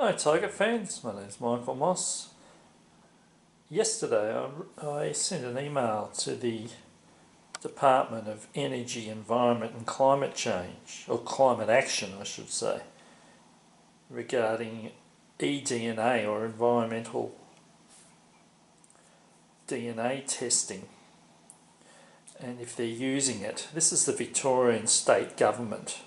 Hi Tiger fans, my name is Michael Moss. Yesterday I sent an email to the Department of Energy, Environment and Climate Change, or Climate Action I should say, regarding eDNA or environmental DNA testing and if they're using it. This is the Victorian state government.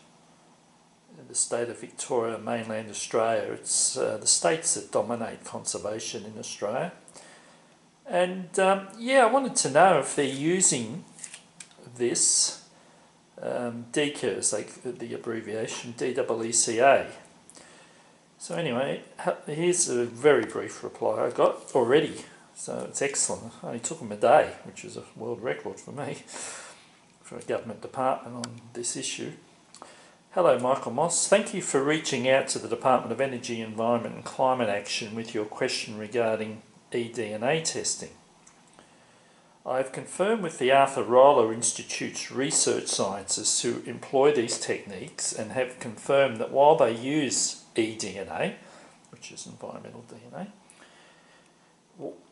The state of Victoria, mainland Australia. It's the states that dominate conservation in Australia. And I wanted to know if they're using this DEECA, is the abbreviation, DEECA. So anyway, here's a very brief reply I got already. So it's excellent. It only took them a day, which is a world record for me, for a government department on this issue. Hello Michael Moss, thank you for reaching out to the Department of Energy, Environment and Climate Action with your question regarding eDNA testing. I have confirmed with the Arthur Rylah Institute's research scientists who employ these techniques and have confirmed that while they use eDNA, which is environmental DNA,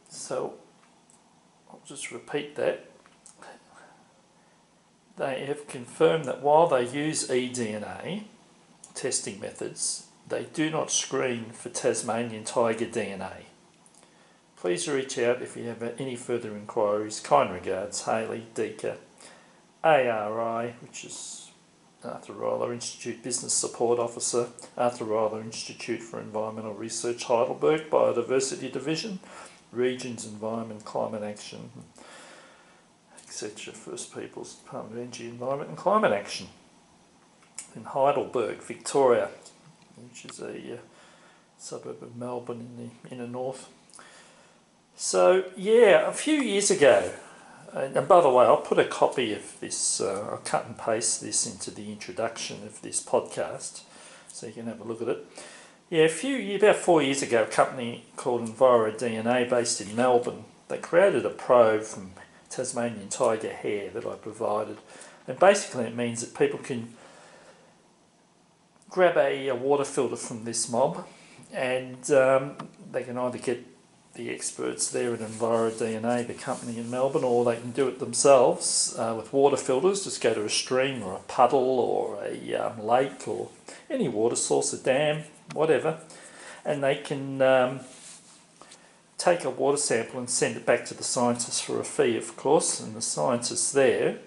so I'll just repeat that. They have confirmed that while they use eDNA testing methods, they do not screen for Tasmanian Tiger DNA. Please reach out if you have any further inquiries. Kind regards, Hayley, DEECA, ARI, which is Arthur Rylah Institute Business Support Officer, Arthur Rylah Institute for Environmental Research, Heidelberg, Biodiversity Division, Regions, Environment, Climate Action, etc. First Peoples, Department of Energy, Environment and Climate Action in Heidelberg, Victoria, which is a suburb of Melbourne in the inner north. So yeah, a few years ago, and by the way, I'll put a copy of this, I'll cut and paste this into the introduction of this podcast so you can have a look at it. Yeah, about 4 years ago, a company called EnviroDNA based in Melbourne, they created a probe from Tasmanian tiger hair that I provided, and basically it means that people can grab a water filter from this mob and they can either get the experts there at EnviroDNA, the company in Melbourne, or they can do it themselves with water filters. Just go to a stream or a puddle or a lake or any water source, a dam, whatever, and they can take a water sample and send it back to the scientists for a fee, of course, and the scientists there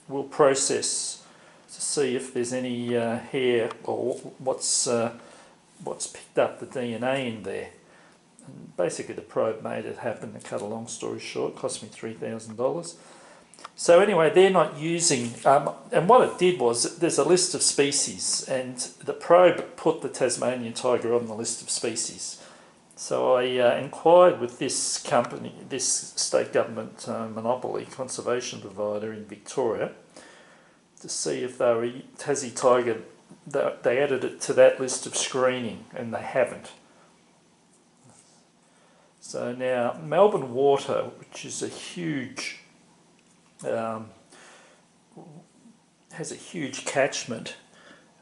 will process to see if there's any hair or what's picked up the DNA in there. And basically the probe made it happen. To cut a long story short, it cost me $3,000. So anyway, they're not using, and what it did was, there's a list of species, and the probe put the Tasmanian tiger on the list of species. So I inquired with this company, this state government monopoly conservation provider in Victoria, to see if they were Tassie tiger, they added it to that list of screening, and they haven't. So now Melbourne Water, which is a huge, has a huge catchment,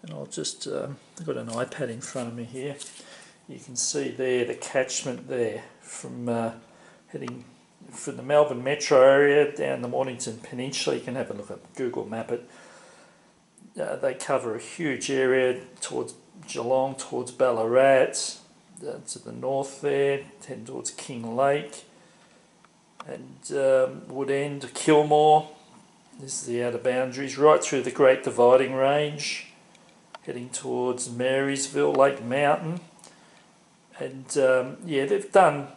and I'll just, I've got an iPad in front of me here. You can see there the catchment there from heading from the Melbourne metro area down the Mornington Peninsula. You can have a look at Google Map it. They cover a huge area towards Geelong, towards Ballarat, to the north there, heading towards King Lake, and Woodend, Kilmore. This is the outer boundaries, right through the Great Dividing Range, heading towards Marysville, Lake Mountain. And they've done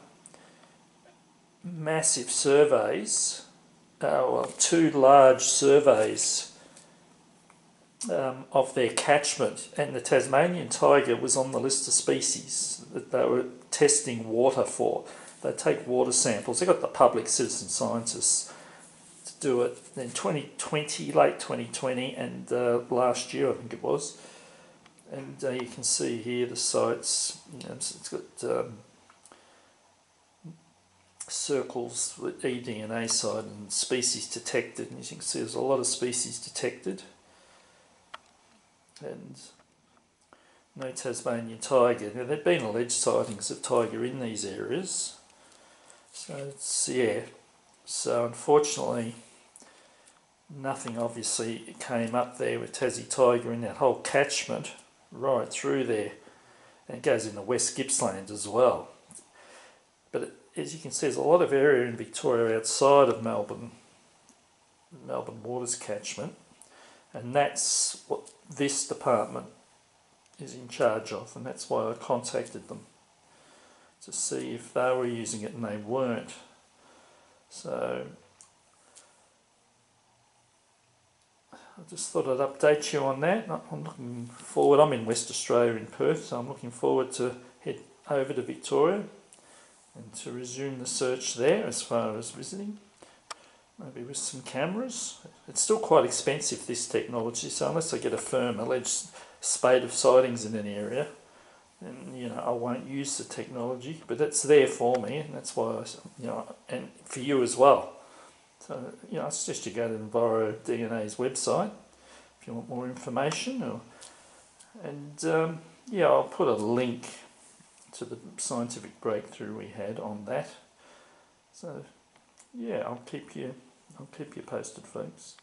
massive surveys, two large surveys of their catchment, and the Tasmanian tiger was on the list of species that they were testing water for. They take water samples. They got the public citizen scientists to do it in 2020, late 2020, and last year I think it was. And you can see here the sites. It's got circles with eDNA side and species detected, and you can see there's a lot of species detected. And no Tasmanian tiger. Now, there'd been alleged sightings of tiger in these areas. So it's, yeah. So unfortunately, nothing obviously came up there with Tassie tiger in that whole catchment right through there. And it goes into West Gippsland as well. But as you can see, there's a lot of area in Victoria outside of Melbourne Waters catchment, and that's what this department is in charge of, and that's why I contacted them to see if they were using it, and they weren't. So I just thought I'd update you on that. I'm looking forward, I'm in West Australia in Perth, so I'm looking forward to head over to Victoria and to resume the search there as far as visiting, maybe with some cameras. It's still quite expensive, this technology, so unless I get a firm alleged spate of sightings in an area, then I won't use the technology. But it's there for me, and that's why and for you as well. So I suggest you go to EnviroDNA's website if you want more information, I'll put a link to the scientific breakthrough we had on that. So yeah, I'll keep you posted, folks.